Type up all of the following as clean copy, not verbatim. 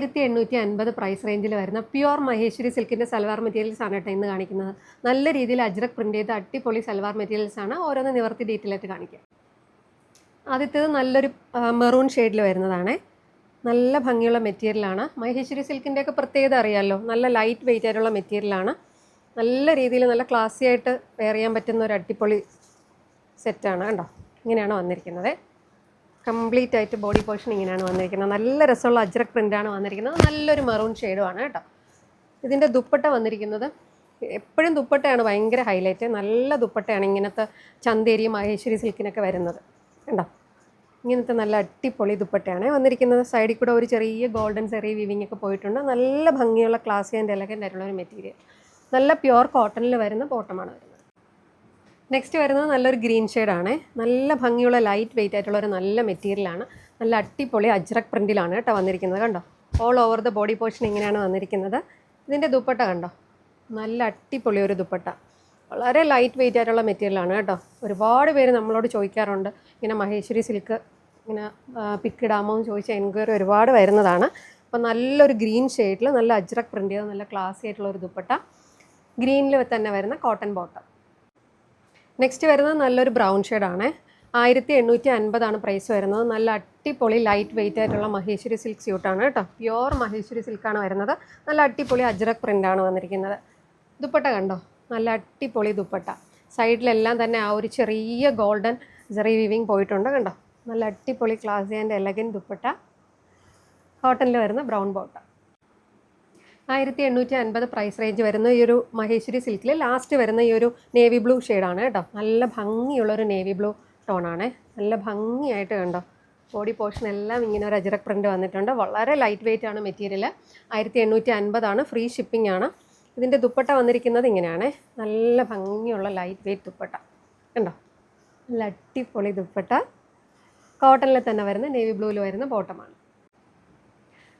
1850 price റേഞ്ചിൽ വരുന്ന pure Maheshwari സിൽക്കിൻ്റെ salwar materials ആണ് കേട്ടോ ഇന്ന് കാണിക്കുന്നത്. നല്ല രീതിയിൽ അജ്രക് പ്രിൻ്റ് ചെയ്ത അടിപൊളി സൽവാർ മെറ്റീരിയൽസ് ആണ്. ഓരോന്ന് നിവർത്തി ഡീറ്റെയിൽ ആയിട്ട് കാണിക്കാം. ആദ്യത്തേത് നല്ലൊരു മെറൂൺ ഷെയ്ഡിൽ വരുന്നതാണ്. നല്ല ഭംഗിയുള്ള മെറ്റീരിയലാണ്. മഹേശ്വരി സിൽക്കിൻ്റെയൊക്കെ പ്രത്യേകത അറിയാമല്ലോ, നല്ല ലൈറ്റ് വെയിറ്റ് ആയിട്ടുള്ള മെറ്റീരിയലാണ്. നല്ല രീതിയിൽ നല്ല ക്ലാസി ആയിട്ട് വെയർ ചെയ്യാൻ പറ്റുന്ന ഒരു അടിപൊളി സെറ്റാണ് കണ്ടോ. ഇങ്ങനെയാണ് വന്നിരിക്കുന്നത്. കംപ്ലീറ്റ് ആയിട്ട് ബോഡി പോർഷൻ ഇങ്ങനെയാണ് വന്നിരിക്കുന്നത്. നല്ല രസമുള്ള അജ്രക് പ്രിൻ്റാണ് വന്നിരിക്കുന്നത്. നല്ലൊരു മെറൂൺ ഷെയ്ഡുമാണ് കേട്ടോ. ഇതിൻ്റെ ദുപ്പട്ട വന്നിരിക്കുന്നത്, എപ്പോഴും ദുപ്പട്ടയാണ് ഭയങ്കര ഹൈലൈറ്റ്. നല്ല ദുപ്പട്ടയാണ് ഇങ്ങനത്തെ ചന്തേരി മഹേശ്വരി സിൽക്കിനൊക്കെ വരുന്നത് കണ്ടോ. ഇങ്ങനത്തെ നല്ല അടിപൊളി ദുപ്പട്ടയാണ് വന്നിരിക്കുന്നത്. സൈഡിൽ കൂടെ ഒരു ചെറിയ ഗോൾഡൻ സെറി വീവിങ് ഒക്കെ പോയിട്ടുണ്ട്. നല്ല ഭംഗിയുള്ള ക്ലാസി ആൻഡ് എലഗൻ്റ് ആയിട്ടുള്ള ഒരു മെറ്റീരിയൽ. നല്ല പ്യുവർ കോട്ടണിൽ വരുന്ന ബോട്ടമാണ് വരുന്നത്. നെക്സ്റ്റ് വരുന്നത് നല്ലൊരു ഗ്രീൻ ഷെയ്ഡാണ്. നല്ല ഭംഗിയുള്ള ലൈറ്റ് വെയിറ്റ് ആയിട്ടുള്ള ഒരു നല്ല മെറ്റീരിയലാണ്. നല്ല അടിപൊളി അജ്രക് പ്രിൻറ്റിലാണ് കേട്ടോ വന്നിരിക്കുന്നത് കണ്ടോ. All over the body portion ഇങ്ങനെയാണ് വന്നിരിക്കുന്നത്. ഇതിൻ്റെ ദുപ്പട്ട കണ്ടോ, നല്ല അടിപൊളി ഒരു ദുപ്പട്ട. വളരെ ലൈറ്റ് വെയിറ്റ് ആയിട്ടുള്ള മെറ്റീരിയലാണ് കേട്ടോ. ഒരുപാട് പേര് നമ്മളോട് ചോദിക്കാറുണ്ട് ഇങ്ങനെ മഹേശ്വരി സിൽക്ക് ഇങ്ങനെ പിക്കിടാമോ എന്ന് ചോദിച്ച എൻക്വയറി ഒരുപാട് വരുന്നതാണ്. അപ്പോൾ നല്ലൊരു ഗ്രീൻ ഷെയ്ഡിൽ നല്ല അജ്രക് പ്രിൻ്റ് ചെയ്ത നല്ല ക്ലാസി ആയിട്ടുള്ള ഒരു ദുപ്പട്ട, ഗ്രീനിൽ തന്നെ വരുന്ന കോട്ടൺ ബോട്ടം. നെക്സ്റ്റ് വരുന്നത് നല്ലൊരു ബ്രൗൺ ഷെയ്ഡാണ്. 1850 പ്രൈസ് വരുന്നത്. നല്ല അടിപൊളി ലൈറ്റ് വെയിറ്റ് ആയിട്ടുള്ള മഹേശ്വരി സിൽക്ക് സ്യൂട്ടാണ് കേട്ടോ. പ്യുവർ മഹേശ്വരി സിൽക്കാണ് വരുന്നത്. നല്ല അടിപൊളി അജ്രക് പ്രിൻ്റാണ് വന്നിരിക്കുന്നത്. ദുപ്പട്ട കണ്ടോ, നല്ല അടിപൊളി ദുപ്പട്ട. സൈഡിലെല്ലാം തന്നെ ആ ഒരു ചെറിയ ഗോൾഡൻ ജെറി വീവിങ് പോയിട്ടുണ്ട് കണ്ടോ. നല്ല അടിപൊളി ക്ലാസി ആൻഡ് എലഗൻറ്റ് ദുപ്പട്ട, കോട്ടണിൽ വരുന്ന ബ്രൗൺ ബോട്ടം. 1850 പ്രൈസ് റേഞ്ച് വരുന്ന ഈ ഒരു മഹേശ്വരി സിൽക്കിൽ ലാസ്റ്റ് വരുന്ന ഈ ഒരു നേവി ബ്ലൂ ഷെയ്ഡാണ് കേട്ടോ. നല്ല ഭംഗിയുള്ളൊരു നേവി ബ്ലൂ ടോണാണ്. നല്ല ഭംഗിയായിട്ട് കണ്ടോ. ബോഡി പോർഷൻ എല്ലാം ഇങ്ങനെ ഒരു അജ്രക് പ്രിൻ്റ് വന്നിട്ടുണ്ട്. വളരെ ലൈറ്റ് വെയിറ്റ് ആണ് മെറ്റീരിയൽ. 1850 ഫ്രീ ഷിപ്പിംഗ് ആണ്. ഇതിൻ്റെ ദുപ്പട്ട വന്നിരിക്കുന്നത് ഇങ്ങനെയാണ്. നല്ല ഭംഗിയുള്ള ലൈറ്റ് വെയിറ്റ് ദുപ്പട്ട കണ്ടോ. നല്ല അടിപൊളി ദുപ്പട്ട, കോട്ടണിൽ തന്നെ വരുന്ന നേവി ബ്ലൂവിൽ വരുന്ന ബോട്ടമാണ്.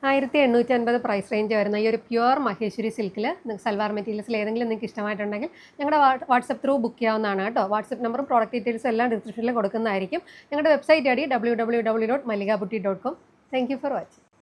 1850 പ്രൈസ് റേഞ്ച് വരുന്ന ഈ ഒരു പ്യുവർ മഹേശ്വരി സിൽക്കിൽ സൽവാർ മെറ്റീരിയൽസിൽ ഏതെങ്കിലും നിങ്ങൾക്ക് ഇഷ്ടമായിട്ടുണ്ടെങ്കിൽ ഞങ്ങളുടെ വാട്സപ്പ് ത്രൂ ബുക്ക് ചെയ്യാവുന്നതാണ് കേട്ടോ. വാട്സപ്പ് നമ്പറും പ്രോഡക്റ്റ് ഡീറ്റെയിൽസും എല്ലാം ഡിസ്ക്രിപ്ഷനിൽ കൊടുക്കുന്നതായിരിക്കും. ഞങ്ങളുടെ website I D www.mallikabutti.com. Thank you for watching.